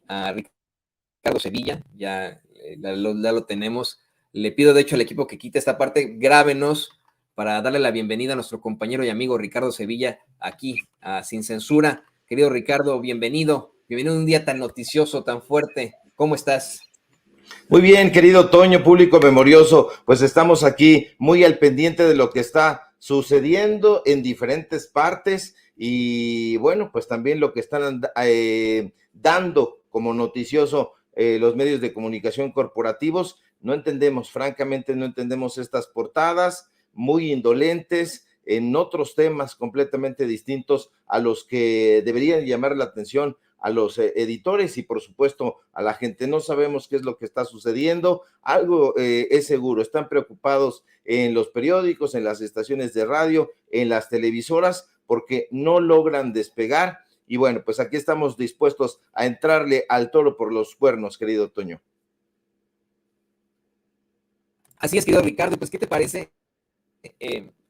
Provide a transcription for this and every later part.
a Ricardo Sevilla, ya lo tenemos. Le pido de hecho al equipo que quite esta parte, grábenos para darle la bienvenida a nuestro compañero y amigo Ricardo Sevilla aquí a Sin Censura. Querido Ricardo, bienvenido a un día tan noticioso, tan fuerte. ¿Cómo estás? Muy bien, querido Toño, público memorioso, pues estamos aquí muy al pendiente de lo que está sucediendo en diferentes partes y bueno, pues también lo que están dando como noticioso los medios de comunicación corporativos. No entendemos, francamente no entendemos estas portadas muy indolentes en otros temas completamente distintos a los que deberían llamar la atención a los editores y por supuesto a la gente. No sabemos qué es lo que está sucediendo. Algo es seguro, están preocupados en los periódicos, en las estaciones de radio, en las televisoras, porque no logran despegar. Y bueno, pues aquí estamos dispuestos a entrarle al toro por los cuernos, querido Toño. Así es, querido Ricardo, pues ¿qué te parece?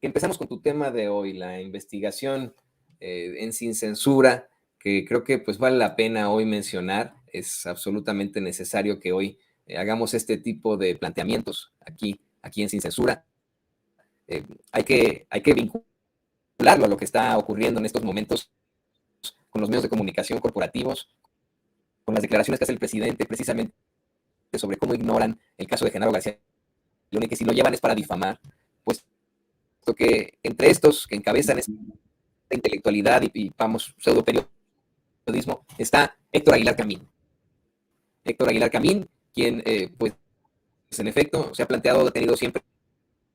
Empezamos con tu tema de hoy, la investigación en Sin Censura, que creo que pues vale la pena hoy mencionar. Es absolutamente necesario que hoy hagamos este tipo de planteamientos aquí en Sin Censura. Hay que vincularlo a lo que está ocurriendo en estos momentos con los medios de comunicación corporativos, con las declaraciones que hace el presidente precisamente sobre cómo ignoran el caso de Genaro García Luna y que si lo llevan es para difamar, pues que entre estos que encabezan esta intelectualidad y vamos, pseudo periodismo, está Héctor Aguilar Camín. Héctor Aguilar Camín, quien pues en efecto se ha planteado, ha tenido siempre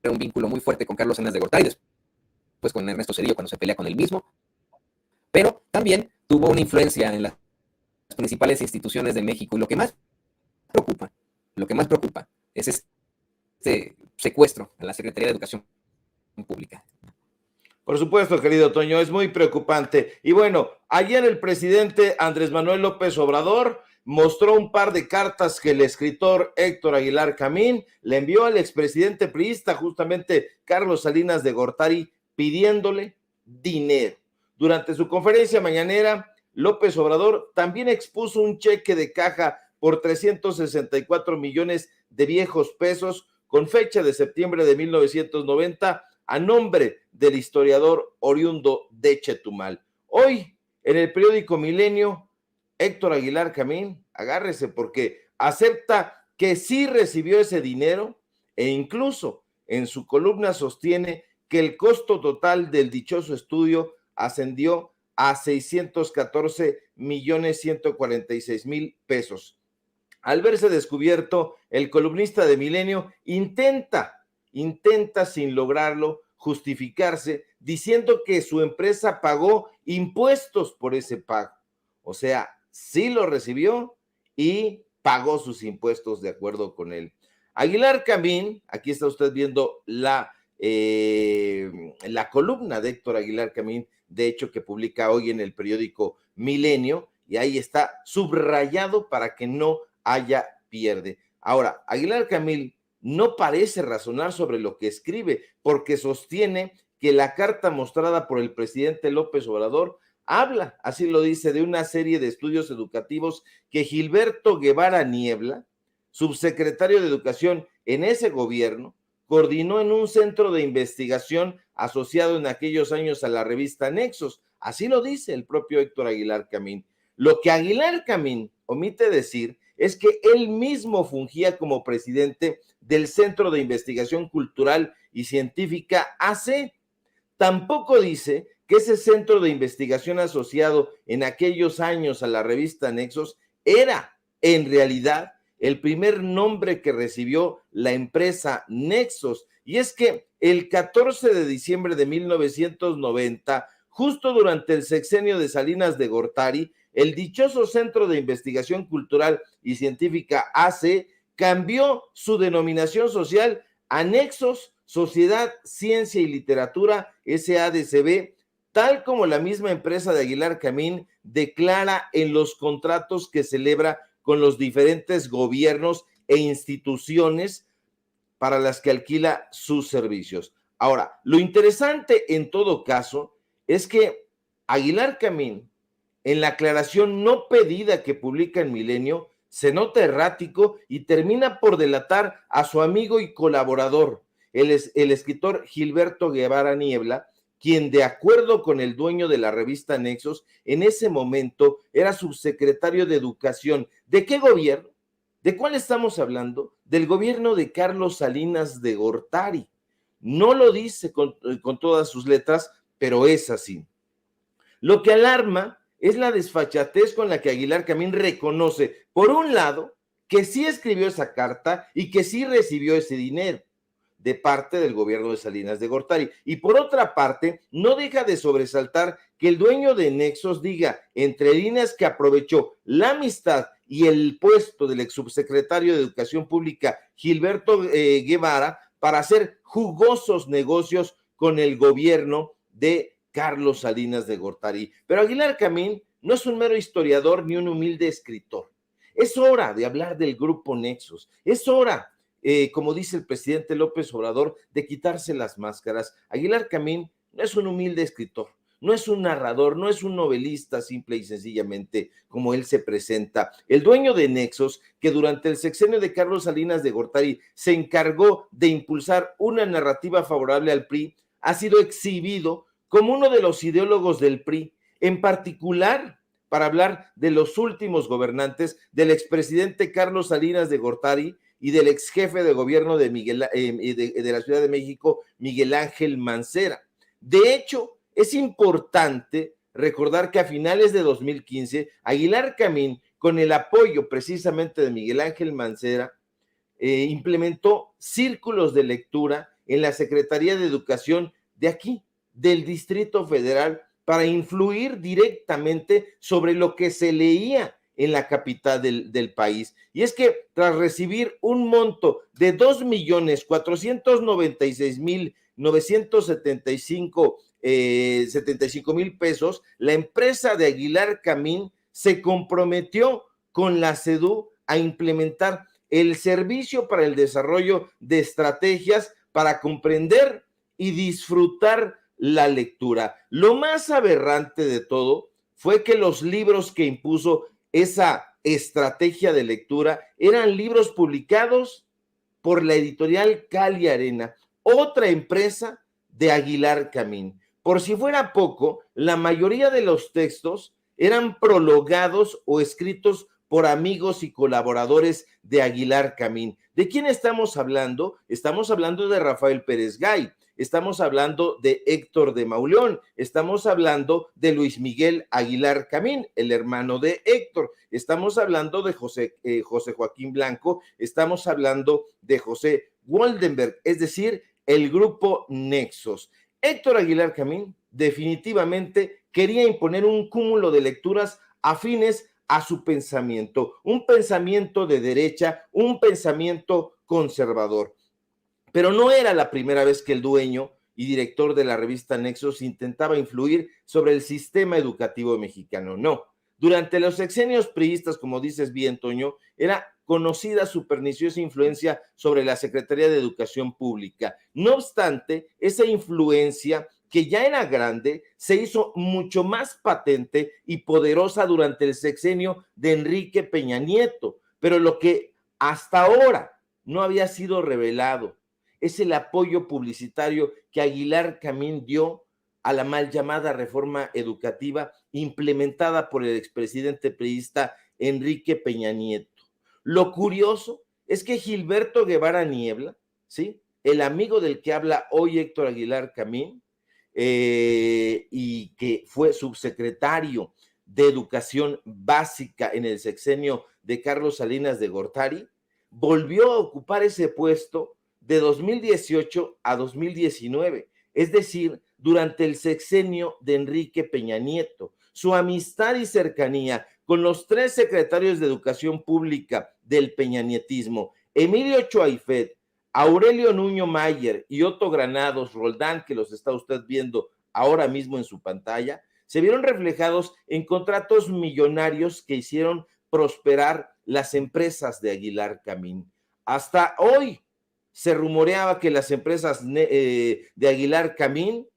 un vínculo muy fuerte con Carlos Salinas de Gortari, después con Ernesto Zedillo cuando se pelea con él mismo, pero también tuvo una influencia en las principales instituciones de México y lo que más preocupa es este secuestro a la Secretaría de Educación Pública. Por supuesto, querido Toño, es muy preocupante. Y bueno, ayer el presidente Andrés Manuel López Obrador mostró un par de cartas que el escritor Héctor Aguilar Camín le envió al expresidente priista, justamente Carlos Salinas de Gortari, pidiéndole dinero. Durante su conferencia mañanera, López Obrador también expuso un cheque de caja por 364 millones de viejos pesos con fecha de septiembre de 1990 a nombre del historiador oriundo de Chetumal. Hoy, en el periódico Milenio, Héctor Aguilar Camín, agárrese porque acepta que sí recibió ese dinero e incluso en su columna sostiene que el costo total del dichoso estudio ascendió a 614,146,000 pesos. Al verse descubierto, el columnista de Milenio intenta sin lograrlo justificarse diciendo que su empresa pagó impuestos por ese pago. O sea, sí lo recibió y pagó sus impuestos de acuerdo con él. Aguilar Camín, aquí está usted viendo la columna de Héctor Aguilar Camín, de hecho que publica hoy en el periódico Milenio, y ahí está subrayado para que no haya pierde. Ahora, Aguilar Camín no parece razonar sobre lo que escribe, porque sostiene que la carta mostrada por el presidente López Obrador habla, así lo dice, de una serie de estudios educativos que Gilberto Guevara Niebla, subsecretario de Educación en ese gobierno, coordinó en un centro de investigación asociado en aquellos años a la revista Nexos. Así lo dice el propio Héctor Aguilar Camín. Lo que Aguilar Camín omite decir es que él mismo fungía como presidente del Centro de Investigación Cultural y Científica AC. Tampoco dice que ese centro de investigación asociado en aquellos años a la revista Nexos era en realidad el primer nombre que recibió la empresa Nexos. Y es que el 14 de diciembre de 1990, justo durante el sexenio de Salinas de Gortari, el dichoso Centro de Investigación Cultural y Científica AC cambió su denominación social a Nexos Sociedad, Ciencia y Literatura SADCB, tal como la misma empresa de Aguilar Camín declara en los contratos que celebra con los diferentes gobiernos e instituciones para las que alquila sus servicios. Ahora, lo interesante en todo caso es que Aguilar Camín en la aclaración no pedida que publica en Milenio, se nota errático y termina por delatar a su amigo y colaborador, el escritor Gilberto Guevara Niebla, quien, de acuerdo con el dueño de la revista Nexos, en ese momento era subsecretario de Educación. ¿De qué gobierno? ¿De cuál estamos hablando? Del gobierno de Carlos Salinas de Gortari. No lo dice con todas sus letras, pero es así. Lo que alarma es la desfachatez con la que Aguilar Camín reconoce, por un lado, que sí escribió esa carta y que sí recibió ese dinero de parte del gobierno de Salinas de Gortari. Y por otra parte, no deja de sobresaltar que el dueño de Nexos diga, entre líneas, que aprovechó la amistad y el puesto del ex subsecretario de Educación Pública, Gilberto Guevara, para hacer jugosos negocios con el gobierno de Carlos Salinas de Gortari. Pero Aguilar Camín no es un mero historiador ni un humilde escritor. Es hora de hablar del grupo Nexos. Es hora, como dice el presidente López Obrador, de quitarse las máscaras. Aguilar Camín no es un humilde escritor, no es un narrador, no es un novelista simple y sencillamente como él se presenta. El dueño de Nexos, que durante el sexenio de Carlos Salinas de Gortari se encargó de impulsar una narrativa favorable al PRI, ha sido exhibido como uno de los ideólogos del PRI, en particular para hablar de los últimos gobernantes, del expresidente Carlos Salinas de Gortari y del ex jefe de gobierno de la Ciudad de México, Miguel Ángel Mancera. De hecho, es importante recordar que a finales de 2015, Aguilar Camín, con el apoyo precisamente de Miguel Ángel Mancera, implementó círculos de lectura en la Secretaría de Educación de aquí, del Distrito Federal, para influir directamente sobre lo que se leía en la capital del país. Y es que tras recibir un monto de 2.496.975 pesos, la empresa de Aguilar Camín se comprometió con la SEDU a implementar el servicio para el desarrollo de estrategias para comprender y disfrutar la lectura. Lo más aberrante de todo fue que los libros que impuso esa estrategia de lectura eran libros publicados por la editorial Cali Arena, otra empresa de Aguilar Camín. Por si fuera poco, la mayoría de los textos eran prologados o escritos por amigos y colaboradores de Aguilar Camín. ¿De quién estamos hablando? Estamos hablando de Rafael Pérez Gay, estamos hablando de Héctor de Mauleón, estamos hablando de Luis Miguel Aguilar Camín, el hermano de Héctor, estamos hablando de José Joaquín Blanco, estamos hablando de José Waldenberg, es decir, el grupo Nexos. Héctor Aguilar Camín definitivamente quería imponer un cúmulo de lecturas afines a su pensamiento, un pensamiento de derecha, un pensamiento conservador. Pero no era la primera vez que el dueño y director de la revista Nexos intentaba influir sobre el sistema educativo mexicano. No, durante los sexenios priistas, como dices bien, Toño, era conocida su perniciosa influencia sobre la Secretaría de Educación Pública. No obstante, esa influencia, que ya era grande, se hizo mucho más patente y poderosa durante el sexenio de Enrique Peña Nieto. Pero lo que hasta ahora no había sido revelado es el apoyo publicitario que Aguilar Camín dio a la mal llamada reforma educativa implementada por el expresidente priista Enrique Peña Nieto. Lo curioso es que Gilberto Guevara Niebla, ¿sí?, el amigo del que habla hoy Héctor Aguilar Camín, y que fue subsecretario de Educación Básica en el sexenio de Carlos Salinas de Gortari, volvió a ocupar ese puesto de 2018 a 2019, es decir, durante el sexenio de Enrique Peña Nieto. Su amistad y cercanía con los tres secretarios de Educación Pública del peñanietismo, Emilio Choaifet, Aurelio Nuño Mayer y Otto Granados Roldán, que los está usted viendo ahora mismo en su pantalla, se vieron reflejados en contratos millonarios que hicieron prosperar las empresas de Aguilar Camín. Hasta hoy se rumoreaba que las empresas de Aguilar Camín,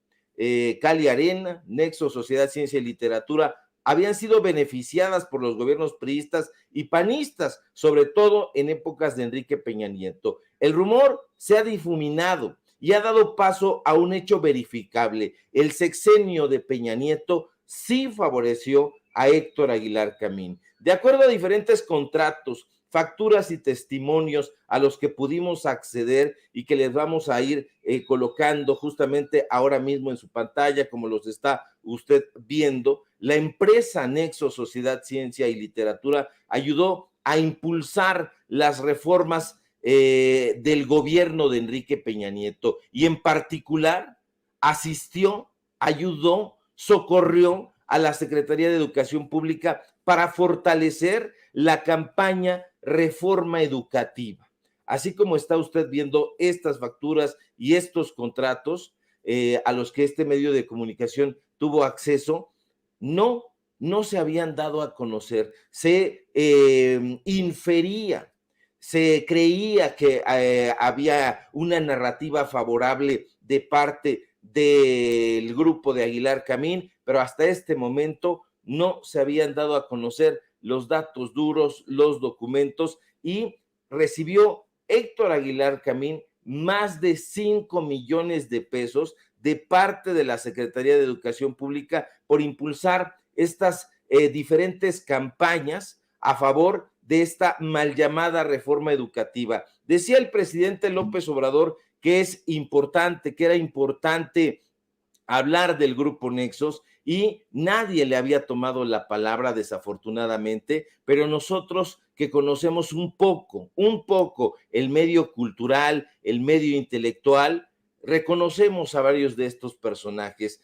Cali Arena, Nexo, Sociedad, Ciencia y Literatura, habían sido beneficiadas por los gobiernos priistas y panistas, sobre todo en épocas de Enrique Peña Nieto. El rumor se ha difuminado y ha dado paso a un hecho verificable. El sexenio de Peña Nieto sí favoreció a Héctor Aguilar Camín. De acuerdo a diferentes contratos, facturas y testimonios a los que pudimos acceder y que les vamos a ir colocando justamente ahora mismo en su pantalla, como los está usted viendo, la empresa Nexo Sociedad, Ciencia y Literatura ayudó a impulsar las reformas del gobierno de Enrique Peña Nieto y en particular asistió, ayudó, socorrió a la Secretaría de Educación Pública para fortalecer la campaña Reforma Educativa. Así como está usted viendo estas facturas y estos contratos a los que este medio de comunicación tuvo acceso, no se habían dado a conocer, se infería, se creía que había una narrativa favorable de parte del grupo de Aguilar Camín, pero hasta este momento no se habían dado a conocer los datos duros, los documentos, y recibió Héctor Aguilar Camín más de 5 millones de pesos de parte de la Secretaría de Educación Pública por impulsar estas diferentes campañas a favor de esta mal llamada reforma educativa. Decía el presidente López Obrador que es importante, que era importante hablar del grupo Nexos y nadie le había tomado la palabra desafortunadamente, pero nosotros que conocemos un poco el medio cultural, el medio intelectual, reconocemos a varios de estos personajes.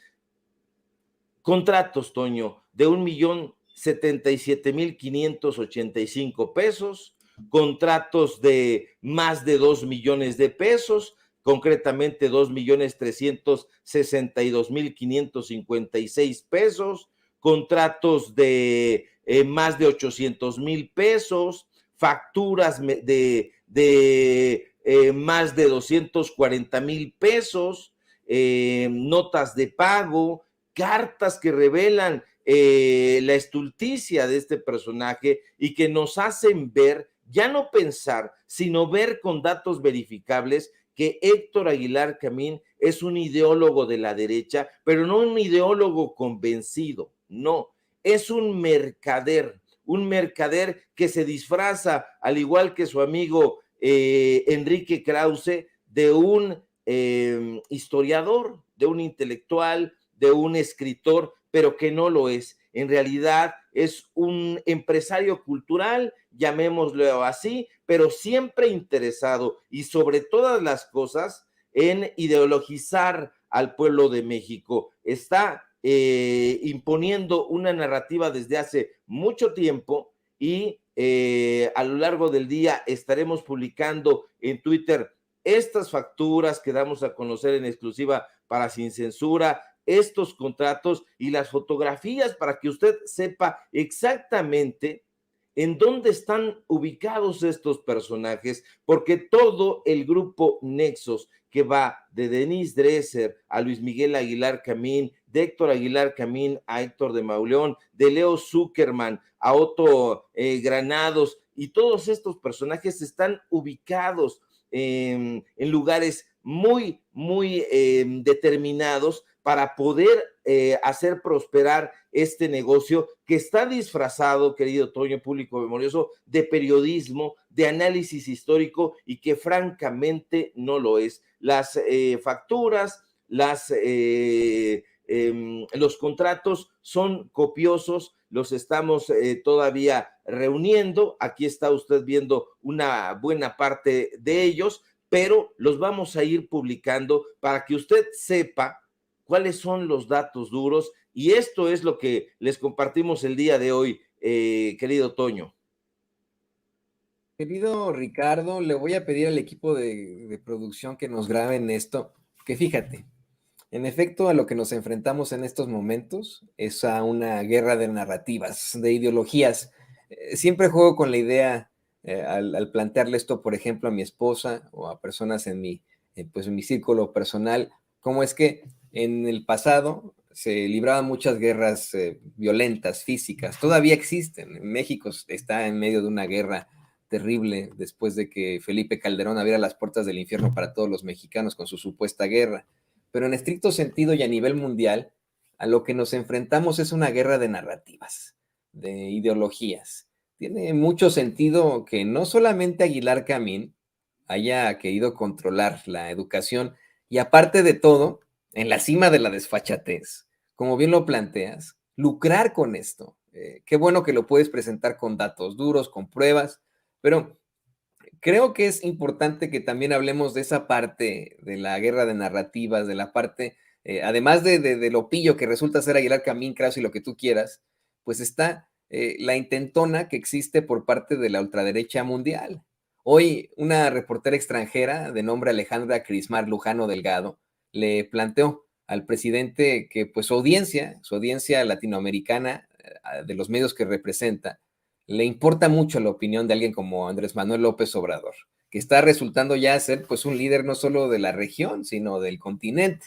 Contratos, Toño, de 1,077,585 pesos, contratos de más de 2 millones de pesos, concretamente 2,362,556 pesos, contratos de más de 800,000 pesos, facturas de más de 240,000 pesos, notas de pago, cartas que revelan la estulticia de este personaje y que nos hacen ver, ya no pensar, sino ver con datos verificables que Héctor Aguilar Camín es un ideólogo de la derecha, pero no un ideólogo convencido, no, es un mercader que se disfraza, al igual que su amigo Enrique Krause, de un historiador, de un intelectual, de un escritor, pero que no lo es. En realidad es un empresario cultural, llamémoslo así, pero siempre interesado y sobre todas las cosas en ideologizar al pueblo de México. Está imponiendo una narrativa desde hace mucho tiempo y a lo largo del día estaremos publicando en Twitter estas facturas que damos a conocer en exclusiva para Sin Censura, estos contratos y las fotografías para que usted sepa exactamente en dónde están ubicados estos personajes, porque todo el grupo Nexos, que va de Denise Dresser a Luis Miguel Aguilar Camín, de Héctor Aguilar Camín a Héctor de Mauleón, de Leo Zuckerman a Otto Granados, y todos estos personajes están ubicados en lugares muy determinados para poder hacer prosperar este negocio que está disfrazado, querido Toño, público memorioso, de periodismo, de análisis histórico y que francamente no lo es. Las facturas, los contratos son copiosos, los estamos todavía reuniendo. Aquí está usted viendo una buena parte de ellos, pero los vamos a ir publicando para que usted sepa cuáles son los datos duros, y esto es lo que les compartimos el día de hoy, querido Toño. Querido Ricardo, le voy a pedir al equipo de producción que nos graben esto, que fíjate, en efecto, a lo que nos enfrentamos en estos momentos es a una guerra de narrativas, de ideologías. Siempre juego con la idea, al plantearle esto, por ejemplo, a mi esposa o a personas en mi círculo personal, cómo es que en el pasado se libraban muchas guerras violentas, físicas, todavía existen. México está en medio de una guerra terrible después de que Felipe Calderón abriera las puertas del infierno para todos los mexicanos con su supuesta guerra. Pero en estricto sentido y a nivel mundial, a lo que nos enfrentamos es una guerra de narrativas, de ideologías. Tiene mucho sentido que no solamente Aguilar Camín haya querido controlar la educación y aparte de todo, en la cima de la desfachatez, como bien lo planteas, lucrar con esto. Qué bueno que lo puedes presentar con datos duros, con pruebas, pero creo que es importante que también hablemos de esa parte de la guerra de narrativas, de la parte, además de lo pillo que resulta ser Aguilar Camín, Kraus y lo que tú quieras, pues está la intentona que existe por parte de la ultraderecha mundial. Hoy una reportera extranjera de nombre Alejandra Crismar Lujano Delgado le planteó al presidente que pues su audiencia latinoamericana de los medios que representa, le importa mucho la opinión de alguien como Andrés Manuel López Obrador, que está resultando ya ser pues un líder no solo de la región, sino del continente.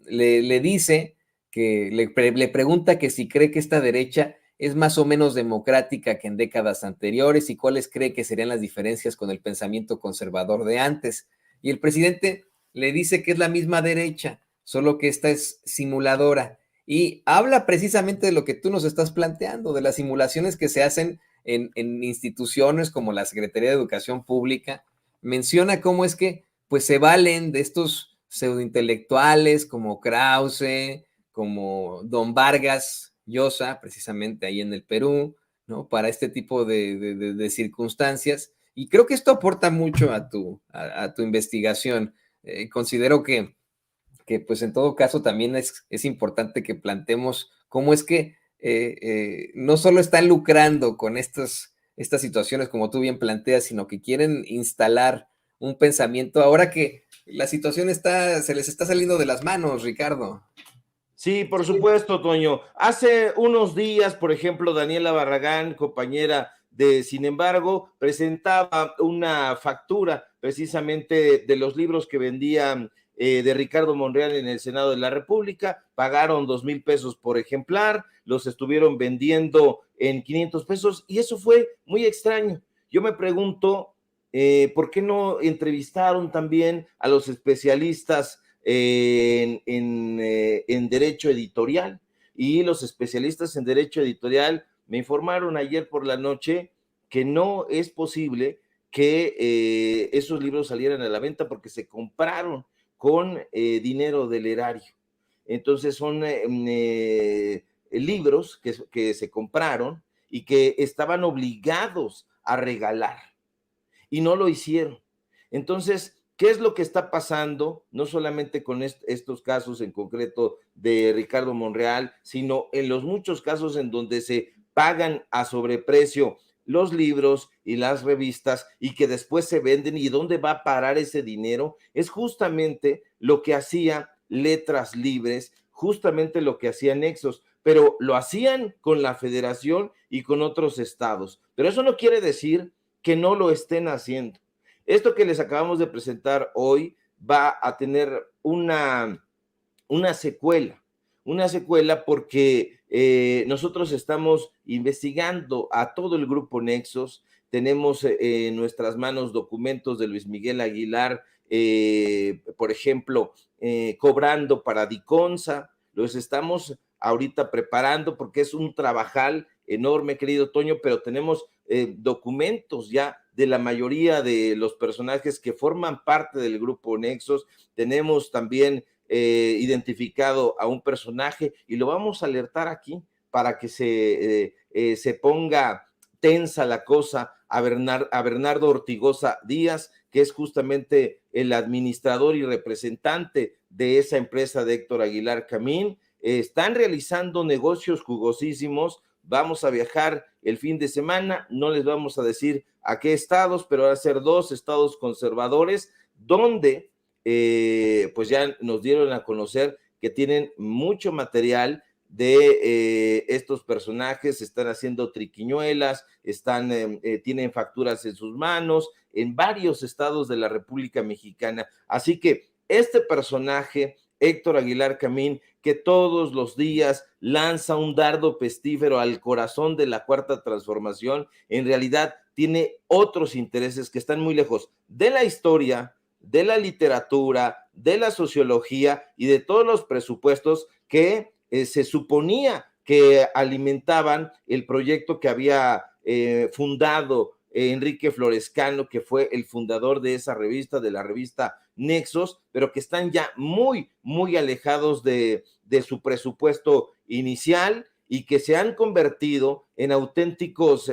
Le dice que le pregunta que si cree que esta derecha es más o menos democrática que en décadas anteriores y cuáles cree que serían las diferencias con el pensamiento conservador de antes. Y el presidente le dice que es la misma derecha, solo que esta es simuladora. Y habla precisamente de lo que tú nos estás planteando, de las simulaciones que se hacen en instituciones como la Secretaría de Educación Pública. Menciona cómo es que pues se valen de estos pseudointelectuales como Krause, como Don Vargas Llosa, precisamente ahí en el Perú, ¿no? Para este tipo de circunstancias. Y creo que esto aporta mucho a tu investigación. Considero que pues en todo caso también es importante que planteemos cómo es que no solo están lucrando con estas situaciones como tú bien planteas, sino que quieren instalar un pensamiento ahora que la situación se les está saliendo de las manos, Ricardo. Sí, por supuesto, Toño. Hace unos días, por ejemplo, Daniela Barragán, compañera de Sin embargo, presentaba una factura precisamente de los libros que vendían de Ricardo Monreal en el Senado de la República. Pagaron 2,000 pesos por ejemplar, los estuvieron vendiendo en 500 pesos y eso fue muy extraño. Yo me pregunto, ¿por qué no entrevistaron también a los especialistas en derecho editorial? Y los especialistas en derecho editorial me informaron ayer por la noche que no es posible que esos libros salieran a la venta porque se compraron con dinero del erario. Entonces son libros que se compraron y que estaban obligados a regalar y no lo hicieron. Entonces, ¿qué es lo que está pasando? No solamente con estos casos en concreto de Ricardo Monreal, sino en los muchos casos en donde se pagan a sobreprecio los libros y las revistas y que después se venden y dónde va a parar ese dinero, es justamente lo que hacía Letras Libres, justamente lo que hacía Nexos, pero lo hacían con la federación y con otros estados. Pero eso no quiere decir que no lo estén haciendo. Esto que les acabamos de presentar hoy va a tener una secuela porque nosotros estamos investigando a todo el grupo Nexos, tenemos en nuestras manos documentos de Luis Miguel Aguilar, por ejemplo, cobrando para Diconsa, los estamos ahorita preparando porque es un trabajal enorme, querido Toño, pero tenemos documentos ya de la mayoría de los personajes que forman parte del grupo Nexos, tenemos también identificado a un personaje y lo vamos a alertar aquí para que se ponga tensa la cosa a Bernardo Ortigosa Díaz, que es justamente el administrador y representante de esa empresa de Héctor Aguilar Camín. Están realizando negocios jugosísimos. Vamos a viajar el fin de semana, no les vamos a decir a qué estados, pero van a ser 2 estados conservadores donde pues ya nos dieron a conocer que tienen mucho material de estos personajes, están haciendo triquiñuelas, tienen facturas en sus manos, en varios estados de la República Mexicana. Así que este personaje Héctor Aguilar Camín, que todos los días lanza un dardo pestífero al corazón de la Cuarta Transformación, en realidad tiene otros intereses que están muy lejos de la historia, de la literatura, de la sociología y de todos los presupuestos que se suponía que alimentaban el proyecto que había fundado Enrique Florescano, que fue el fundador de esa revista, de la revista Nexos, pero que están ya muy, muy alejados de su presupuesto inicial y que se han convertido en auténticos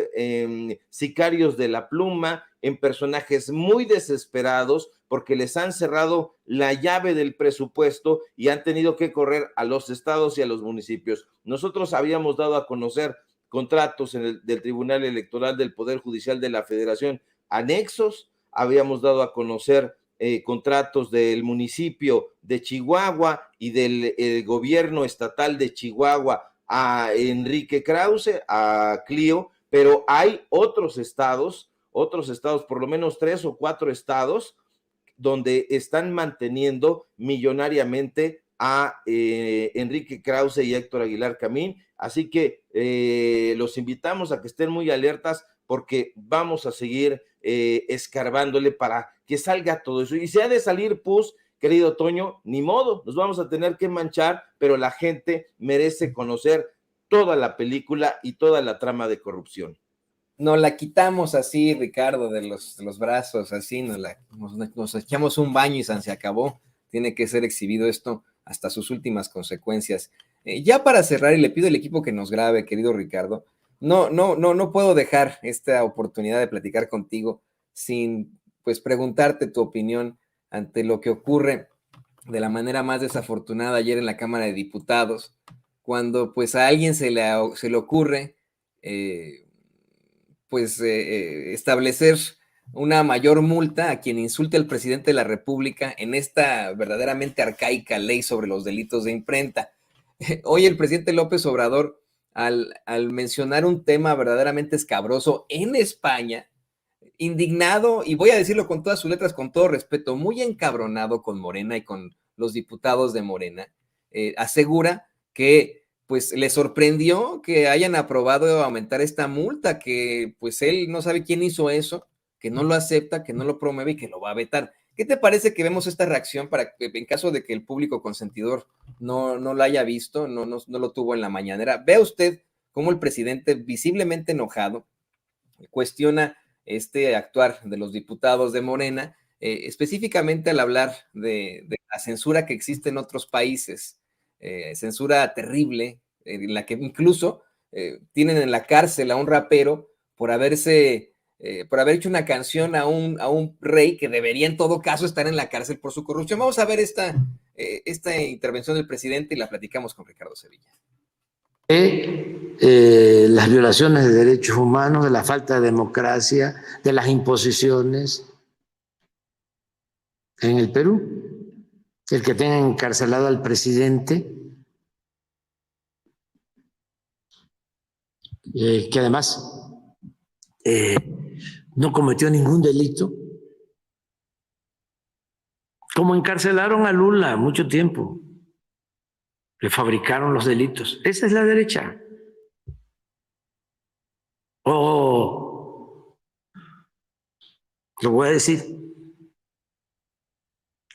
sicarios de la pluma, en personajes muy desesperados porque les han cerrado la llave del presupuesto y han tenido que correr a los estados y a los municipios. Nosotros habíamos dado a conocer contratos del Tribunal Electoral del Poder Judicial de la Federación anexos, habíamos dado a conocer contratos del municipio de Chihuahua y del gobierno estatal de Chihuahua a Enrique Krause, a Clio, pero hay otros estados, por lo menos 3 o 4 estados, donde están manteniendo millonariamente a Enrique Krause y Héctor Aguilar Camín. Así que los invitamos a que estén muy alertas porque vamos a seguir escarbándole para que salga todo eso. Y si ha de salir pus, querido Toño, ni modo, nos vamos a tener que manchar, pero la gente merece conocer toda la película y toda la trama de corrupción. Nos la quitamos así, Ricardo, de los brazos, así, nos echamos un baño y se acabó. Tiene que ser exhibido esto hasta sus últimas consecuencias. Ya para cerrar, y le pido al equipo que nos grabe, querido Ricardo, no puedo dejar esta oportunidad de platicar contigo sin, pues, preguntarte tu opinión ante lo que ocurre de la manera más desafortunada ayer en la Cámara de Diputados, cuando, pues, a alguien se le ocurre establecer una mayor multa a quien insulte al presidente de la República en esta verdaderamente arcaica ley sobre los delitos de imprenta. Hoy el presidente López Obrador, al mencionar un tema verdaderamente escabroso en España, indignado, y voy a decirlo con todas sus letras, con todo respeto, muy encabronado con Morena y con los diputados de Morena, asegura que pues le sorprendió que hayan aprobado aumentar esta multa, que pues él no sabe quién hizo eso, que no lo acepta, que no lo promueve y que lo va a vetar. ¿Qué te parece que vemos esta reacción para que, en caso de que el público consentidor no lo haya visto, no lo tuvo en la mañanera? Vea usted cómo el presidente, visiblemente enojado, cuestiona este actuar de los diputados de Morena, específicamente al hablar de la censura que existe en otros países, censura terrible, en la que incluso tienen en la cárcel a un rapero por haber hecho una canción a un rey que debería en todo caso estar en la cárcel por su corrupción. Vamos a ver esta intervención del presidente y la platicamos con Ricardo Sevilla. Las violaciones de derechos humanos, de la falta de democracia, de las imposiciones en el Perú, el que tenga encarcelado al presidente, que además no cometió ningún delito, como encarcelaron a Lula mucho tiempo, le fabricaron los delitos. Esa es la derecha. Lo voy a decir,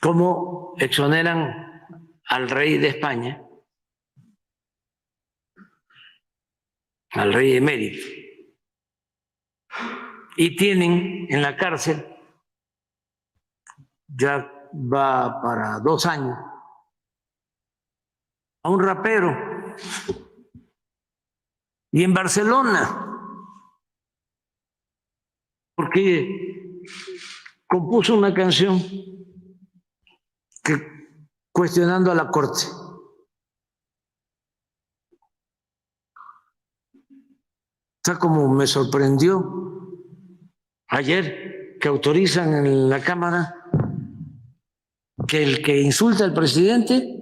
cómo exoneran al rey de España, al rey emérito, y tienen en la cárcel, ya va para 2 años, a un rapero. Y en Barcelona, porque compuso una canción cuestionando a la corte. O sea, como me sorprendió ayer que autorizan en la Cámara que el que insulta al presidente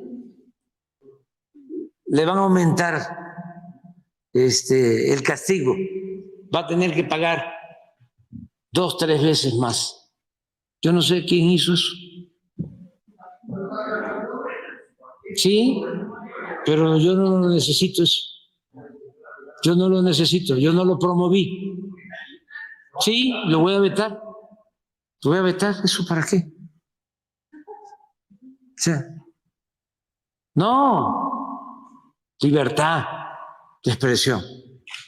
le van a aumentar el castigo, va a tener que pagar 2, 3 veces más. Yo no sé quién hizo eso. Sí, pero yo no lo necesito eso. Yo no lo necesito, yo no lo promoví. Sí, lo voy a vetar. Lo voy a vetar, ¿eso para qué? O sea, no, libertad de expresión.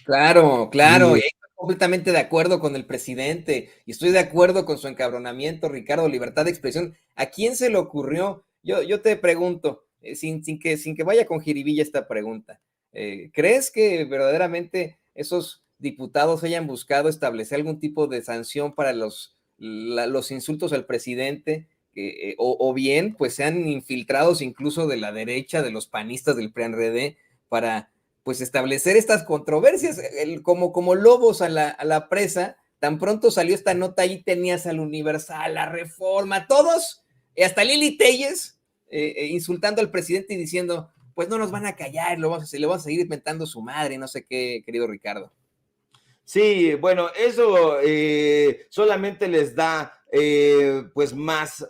Claro, claro, y Y, estoy completamente de acuerdo con el presidente y estoy de acuerdo con su encabronamiento, Ricardo, libertad de expresión. ¿A quién se le ocurrió? Yo te pregunto, sin que vaya con jiribilla esta pregunta, ¿crees que verdaderamente esos diputados hayan buscado establecer algún tipo de sanción para los insultos al presidente? O bien, pues sean infiltrados incluso de la derecha, de los panistas del PRI-PAN-RD, para pues establecer estas controversias, como lobos a la presa. Tan pronto salió esta nota, ahí tenías al Universal, la Reforma, todos, hasta Lili Telles, insultando al presidente y diciendo, pues no nos van a callar, le vamos a seguir inventando su madre, no sé qué, querido Ricardo. Sí, bueno, eso solamente les da pues más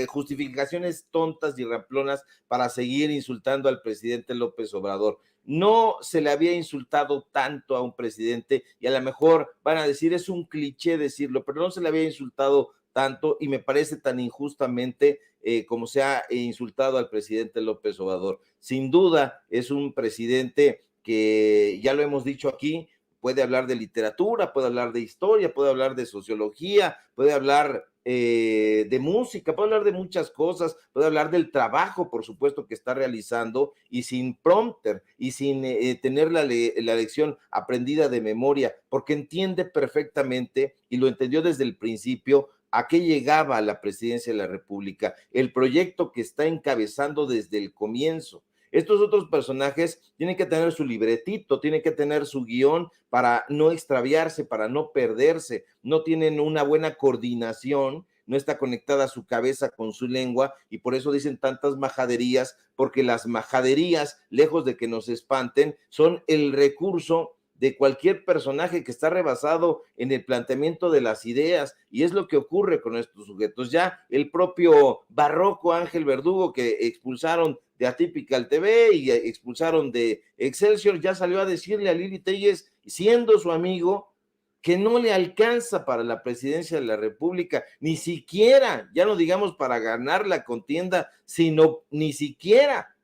justificaciones tontas y ramplonas para seguir insultando al presidente López Obrador. No se le había insultado tanto a un presidente y a lo mejor van a decir, es un cliché decirlo, pero no se le había insultado tanto y me parece tan injustamente como se ha insultado al presidente López Obrador. Sin duda es un presidente que ya lo hemos dicho aquí, puede hablar de literatura, puede hablar de historia, puede hablar de sociología, puede hablar de música, puede hablar de muchas cosas, puede hablar del trabajo, por supuesto, que está realizando y sin prompter y sin tener la lección aprendida de memoria, porque entiende perfectamente y lo entendió desde el principio a qué llegaba a la presidencia de la República, el proyecto que está encabezando desde el comienzo. Estos otros personajes tienen que tener su libretito, tienen que tener su guión para no extraviarse, para no perderse, no tienen una buena coordinación, no está conectada su cabeza con su lengua y por eso dicen tantas majaderías, porque las majaderías, lejos de que nos espanten, son el recurso de cualquier personaje que está rebasado en el planteamiento de las ideas, y es lo que ocurre con estos sujetos. Ya el propio barroco Ángel Verdugo, que expulsaron de Atypical TV y expulsaron de Excelsior, ya salió a decirle a Lili Telles, siendo su amigo, que no le alcanza para la presidencia de la República, ni siquiera, ya no digamos para ganar la contienda, sino ni siquiera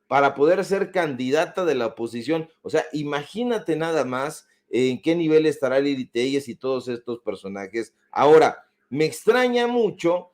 para poder ser candidata de la oposición. O sea, imagínate nada más en qué nivel estará Lili Telles y todos estos personajes. Ahora, me extraña mucho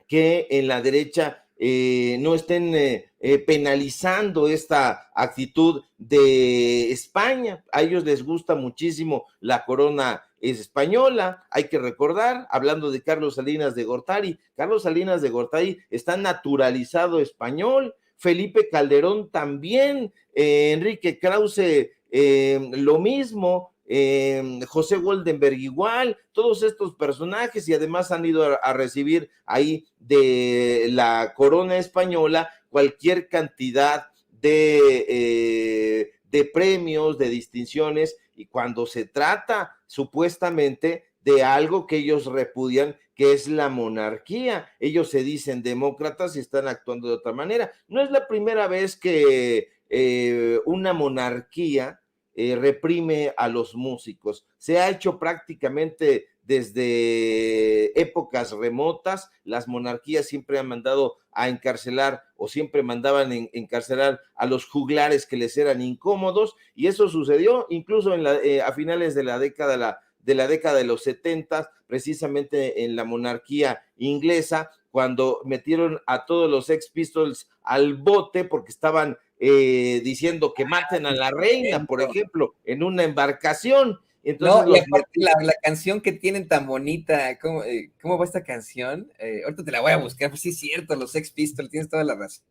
que en la derecha no estén penalizando esta actitud de España. A ellos les gusta muchísimo la corona española, hay que recordar, hablando de Carlos Salinas de Gortari, Carlos Salinas de Gortari está naturalizado español, Felipe Calderón también, Enrique Krause lo mismo, José Goldenberg igual, todos estos personajes y además han ido a recibir ahí de la corona española cualquier cantidad de premios, de distinciones, y cuando se trata supuestamente de algo que ellos repudian, que es la monarquía. Ellos se dicen demócratas y están actuando de otra manera. No es la primera vez que una monarquía reprime a los músicos. Se ha hecho prácticamente desde épocas remotas. Las monarquías siempre han mandado a encarcelar o siempre mandaban encarcelar a los juglares que les eran incómodos, y eso sucedió incluso a finales de la década de los 70, precisamente en la monarquía inglesa, cuando metieron a todos los Sex Pistols al bote porque estaban diciendo que maten a la reina, por ejemplo, en una embarcación. Entonces No, y aparte la canción que tienen tan bonita, ¿cómo va esta canción? Ahorita te la voy a buscar, pues sí es cierto, los Sex Pistols, tienes toda la razón.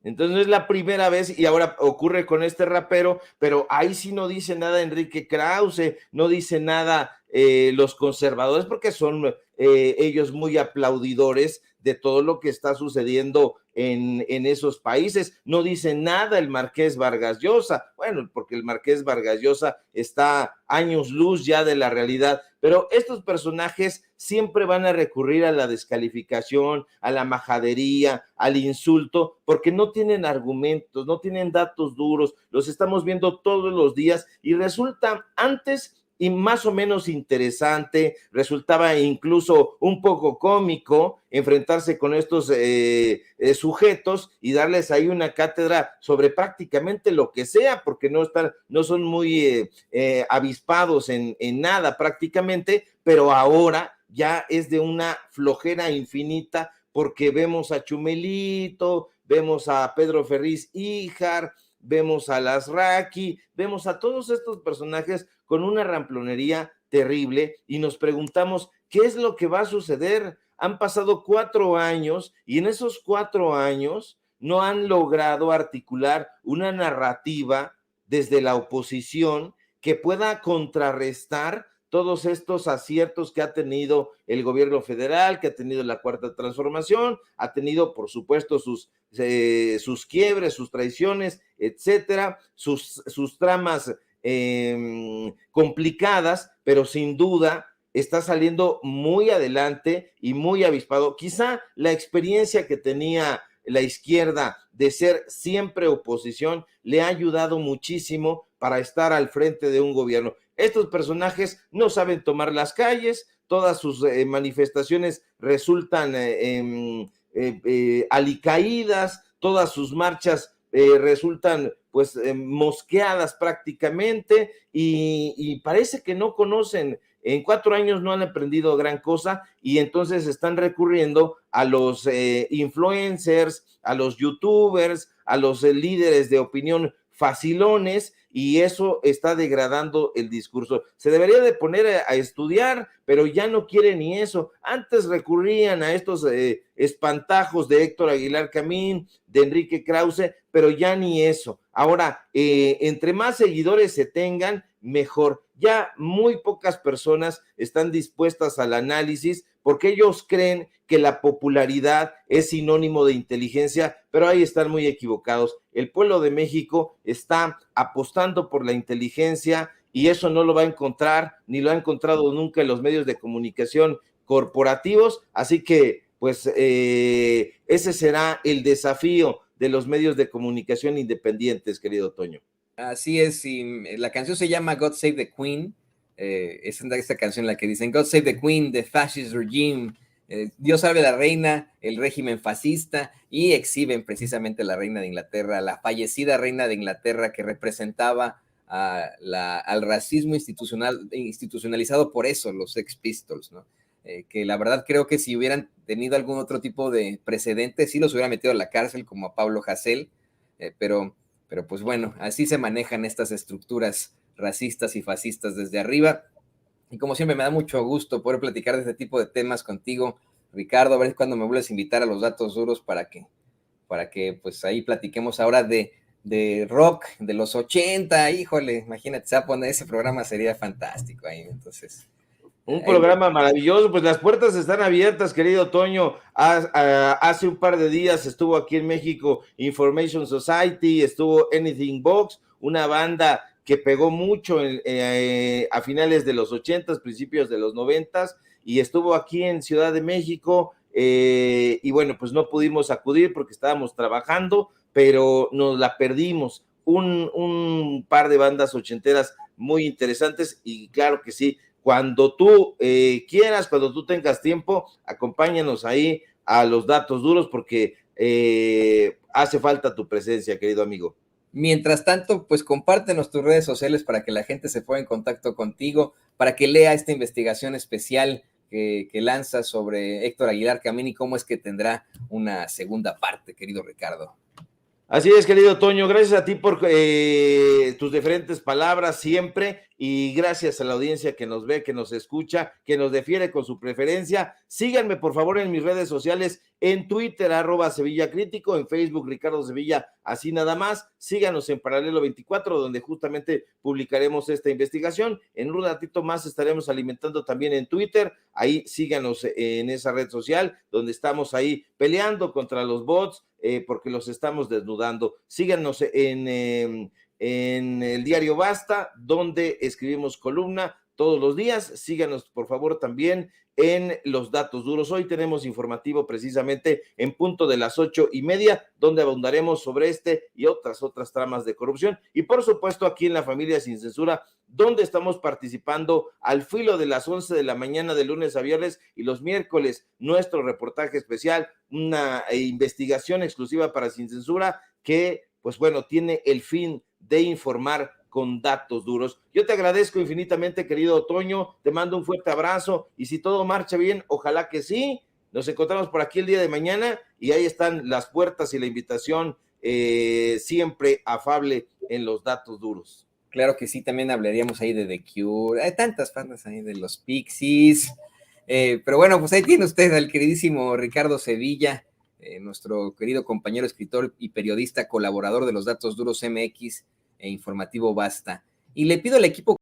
Entonces no es la primera vez y ahora ocurre con este rapero, pero ahí sí no dice nada Enrique Krause, no dice nada los conservadores, porque son ellos muy aplaudidores de todo lo que está sucediendo en esos países. No dice nada el Marqués Vargas Llosa, bueno, porque el Marqués Vargas Llosa está años luz ya de la realidad, pero estos personajes siempre van a recurrir a la descalificación, a la majadería, al insulto, porque no tienen argumentos, no tienen datos duros, los estamos viendo todos los días y resulta antes y más o menos interesante, resultaba incluso un poco cómico enfrentarse con estos sujetos y darles ahí una cátedra sobre prácticamente lo que sea, porque no son muy avispados en nada prácticamente, pero ahora ya es de una flojera infinita, porque vemos a Chumelito, vemos a Pedro Ferriz Híjar, vemos a Lasraqui, vemos a todos estos personajes con una ramplonería terrible y nos preguntamos, ¿qué es lo que va a suceder? Han pasado 4 años y en esos 4 años no han logrado articular una narrativa desde la oposición que pueda contrarrestar todos estos aciertos que ha tenido el gobierno federal, que ha tenido la Cuarta Transformación, ha tenido, por supuesto, sus quiebres, sus traiciones, etcétera, sus tramas complicadas, pero sin duda está saliendo muy adelante y muy avispado. Quizá la experiencia que tenía la izquierda de ser siempre oposición le ha ayudado muchísimo para estar al frente de un gobierno. Estos personajes no saben tomar las calles, todas sus manifestaciones resultan alicaídas, todas sus marchas resultan pues mosqueadas prácticamente y parece que no conocen, en 4 años no han aprendido gran cosa y entonces están recurriendo a los influencers, a los youtubers, a los líderes de opinión facilones, y eso está degradando el discurso. Se debería de poner a estudiar, pero ya no quieren ni eso. Antes recurrían a estos espantajos de Héctor Aguilar Camín, de Enrique Krause, pero ya ni eso. Ahora, entre más seguidores se tengan, mejor. Ya muy pocas personas están dispuestas al análisis porque ellos creen que la popularidad es sinónimo de inteligencia, pero ahí están muy equivocados. El pueblo de México está apostando por la inteligencia y eso no lo va a encontrar, ni lo ha encontrado nunca en los medios de comunicación corporativos, así que pues ese será el desafío de los medios de comunicación independientes, querido Toño. Así es, y la canción se llama God Save the Queen. Es esta canción en la que dicen God Save the Queen, the fascist regime, Dios salve a la reina, el régimen fascista, y exhiben precisamente a la reina de Inglaterra, la fallecida reina de Inglaterra que representaba al racismo institucionalizado por eso, los Sex Pistols, ¿no? Que la verdad creo que si hubieran tenido algún otro tipo de precedente, sí los hubiera metido a la cárcel como a Pablo Hasél, pero pues bueno, así se manejan estas estructuras racistas y fascistas desde arriba. Y como siempre me da mucho gusto poder platicar de este tipo de temas contigo, Ricardo. A ver cuando me vuelves a invitar a los datos duros para que pues ahí platiquemos ahora de rock de los 80. Híjole, imagínate, se va a poner ese programa, sería fantástico ahí. Entonces, un programa maravilloso, pues las puertas están abiertas, querido Toño. Hace un par de días estuvo aquí en México Information Society, estuvo Anything Box, una banda que pegó mucho a finales de los 80s, principios de los 90s, y estuvo aquí en Ciudad de México, y bueno, pues no pudimos acudir porque estábamos trabajando, pero nos la perdimos. Un par de bandas ochenteras muy interesantes, y claro que sí, cuando tú quieras, cuando tú tengas tiempo, acompáñanos ahí a los datos duros porque hace falta tu presencia, querido amigo. Mientras tanto, pues compártenos tus redes sociales para que la gente se ponga en contacto contigo, para que lea esta investigación especial que lanzas sobre Héctor Aguilar Camín y cómo es que tendrá una segunda parte, querido Ricardo. Así es, querido Toño, gracias a ti por tus diferentes palabras siempre, y gracias a la audiencia que nos ve, que nos escucha, que nos defiere con su preferencia. Síganme por favor en mis redes sociales, en Twitter, @Sevilla Crítico, en Facebook, Ricardo Sevilla, así nada más. Síganos en Paralelo 24, donde justamente publicaremos esta investigación. En un ratito más estaremos alimentando también en Twitter. Ahí síganos en esa red social, donde estamos ahí peleando contra los bots, porque los estamos desnudando. Síganos en el diario Basta, donde escribimos columna todos los días. Síganos, por favor, también en los datos duros. Hoy tenemos informativo precisamente en punto de las 8:30, donde abundaremos sobre este y otras tramas de corrupción. Y por supuesto, aquí en La Familia Sin Censura, donde estamos participando al filo de las 11 de la mañana de lunes a viernes, y los miércoles nuestro reportaje especial, una investigación exclusiva para Sin Censura que, pues bueno, tiene el fin de informar con datos duros. Yo te agradezco infinitamente, querido Toño, te mando un fuerte abrazo, y si todo marcha bien, ojalá que sí, nos encontramos por aquí el día de mañana, y ahí están las puertas y la invitación siempre afable en los datos duros. Claro que sí, también hablaríamos ahí de The Cure, hay tantas bandas ahí de los Pixies, pero bueno, pues ahí tiene usted al queridísimo Ricardo Sevilla, nuestro querido compañero escritor y periodista, colaborador de los Datos Duros MX e Informativo Basta. Y le pido al equipo